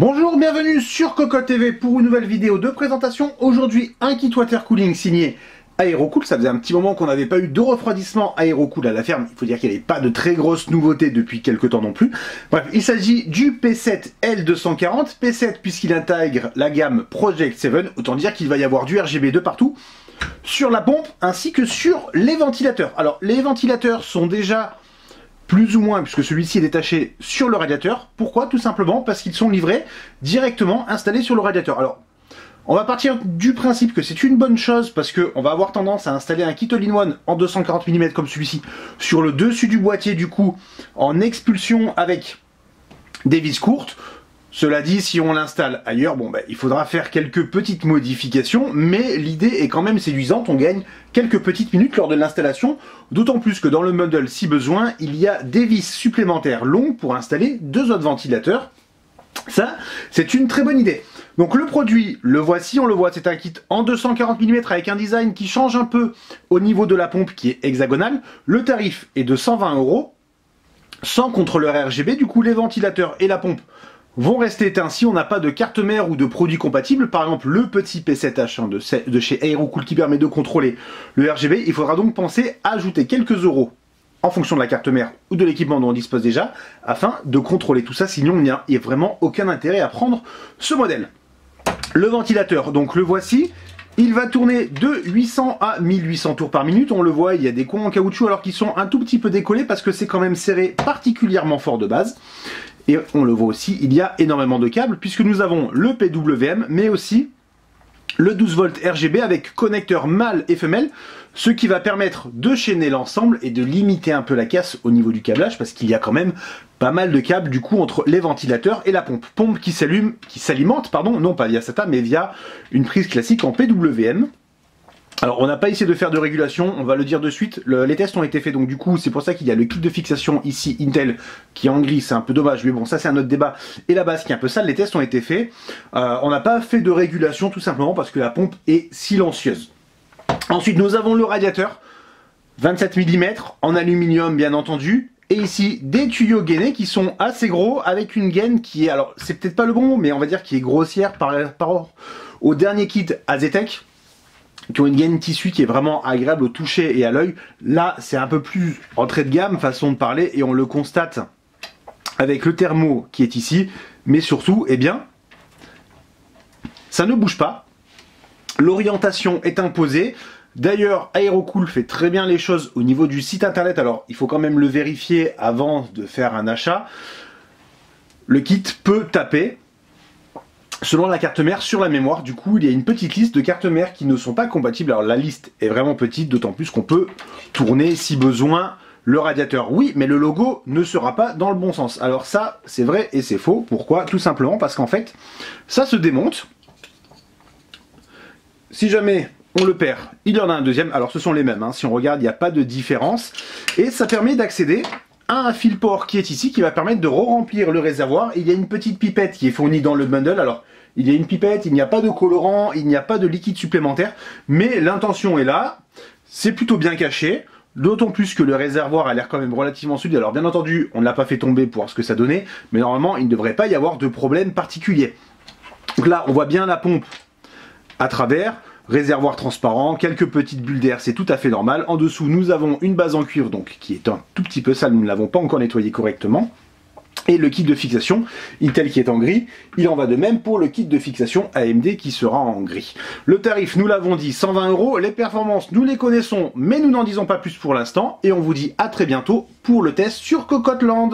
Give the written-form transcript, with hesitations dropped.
Bonjour, bienvenue sur Cocotte TV pour une nouvelle vidéo de présentation. Aujourd'hui, un kit water cooling signé Aerocool. Ça faisait un petit moment qu'on n'avait pas eu de refroidissement Aerocool à la ferme. Il faut dire qu'il n'y avait pas de très grosses nouveautés depuis quelques temps non plus. Bref, il s'agit du P7 L240. P7 puisqu'il intègre la gamme Project 7. Autant dire qu'il va y avoir du RGB de partout sur la pompe ainsi que sur les ventilateurs. Alors, les ventilateurs sont déjà plus ou moins, puisque celui-ci est détaché sur le radiateur. Pourquoi? Tout simplement parce qu'ils sont livrés directement installés sur le radiateur. Alors, on va partir du principe que c'est une bonne chose parce qu'on va avoir tendance à installer un kit all-in-one en 240 mm comme celui-ci sur le dessus du boîtier, du coup, en expulsion avec des vis courtes. Cela dit, si on l'installe ailleurs, bon, il faudra faire quelques petites modifications, mais l'idée est quand même séduisante. On gagne quelques petites minutes lors de l'installation, d'autant plus que dans le modèle, si besoin, il y a des vis supplémentaires longues pour installer deux autres ventilateurs. Ça, c'est une très bonne idée. Donc le produit, le voici, on le voit, c'est un kit en 240 mm avec un design qui change un peu au niveau de la pompe qui est hexagonale. Le tarif est de 120 €, sans contrôleur RGB, du coup les ventilateurs et la pompe vont rester éteints si on n'a pas de carte mère ou de produits compatibles. Par exemple, le petit P7H de chez Aerocool qui permet de contrôler le RGB. Il faudra donc penser à ajouter quelques euros en fonction de la carte mère ou de l'équipement dont on dispose déjà, afin de contrôler tout ça, sinon il n'y a vraiment aucun intérêt à prendre ce modèle. Le ventilateur, donc le voici. Il va tourner de 800 à 1800 tours par minute. On le voit, il y a des coins en caoutchouc alors qu'ils sont un tout petit peu décollés parce que c'est quand même serré particulièrement fort de base. Et on le voit aussi, il y a énormément de câbles puisque nous avons le PWM, mais aussi le 12 volts RGB avec connecteur mâle et femelle, ce qui va permettre de chaîner l'ensemble et de limiter un peu la casse au niveau du câblage parce qu'il y a quand même pas mal de câbles du coup entre les ventilateurs et la pompe. Pompe qui s'alimente, pardon, non pas via SATA mais via une prise classique en PWM. Alors on n'a pas essayé de faire de régulation, on va le dire de suite, les tests ont été faits, donc du coup c'est pour ça qu'il y a le kit de fixation ici Intel qui est en gris, c'est un peu dommage, mais bon ça c'est un autre débat, et la base qui est un peu sale. Les tests ont été faits, on n'a pas fait de régulation tout simplement parce que la pompe est silencieuse. Ensuite nous avons le radiateur, 27 mm en aluminium bien entendu, et ici des tuyaux gainés qui sont assez gros avec une gaine qui est, alors c'est peut-être pas le bon mot, mais on va dire qui est grossière par rapport au dernier kit Azetec, qui ont une gaine tissu qui est vraiment agréable au toucher et à l'œil. Là, c'est un peu plus entrée de gamme, façon de parler, et on le constate avec le thermo qui est ici, mais surtout, eh bien, ça ne bouge pas. L'orientation est imposée. D'ailleurs, Aerocool fait très bien les choses au niveau du site internet, alors il faut quand même le vérifier avant de faire un achat. Le kit peut taper selon la carte mère sur la mémoire. Du coup il y a une petite liste de cartes mères qui ne sont pas compatibles. Alors la liste est vraiment petite, d'autant plus qu'on peut tourner si besoin le radiateur. Oui, mais le logo ne sera pas dans le bon sens. Alors ça c'est vrai et c'est faux. Pourquoi? Tout simplement parce qu'en fait ça se démonte. Si jamais on le perd, il y en a un deuxième. Alors ce sont les mêmes, hein. Si on regarde il n'y a pas de différence. Et ça permet d'accéder un fil port qui est ici, qui va permettre de re-remplir le réservoir. Il y a une petite pipette qui est fournie dans le bundle. Alors, il y a une pipette, il n'y a pas de colorant, il n'y a pas de liquide supplémentaire, mais l'intention est là, c'est plutôt bien caché, d'autant plus que le réservoir a l'air quand même relativement solide. Alors bien entendu, on ne l'a pas fait tomber pour voir ce que ça donnait, mais normalement, il ne devrait pas y avoir de problème particulier. Donc là, on voit bien la pompe à travers, réservoir transparent, quelques petites bulles d'air, c'est tout à fait normal. En dessous, nous avons une base en cuivre, donc qui est un tout petit peu sale, nous ne l'avons pas encore nettoyé correctement. Et le kit de fixation Intel qui est en gris, il en va de même pour le kit de fixation AMD qui sera en gris. Le tarif, nous l'avons dit, 120 €. Les performances, nous les connaissons, mais nous n'en disons pas plus pour l'instant. Et on vous dit à très bientôt pour le test sur Cocotte Land.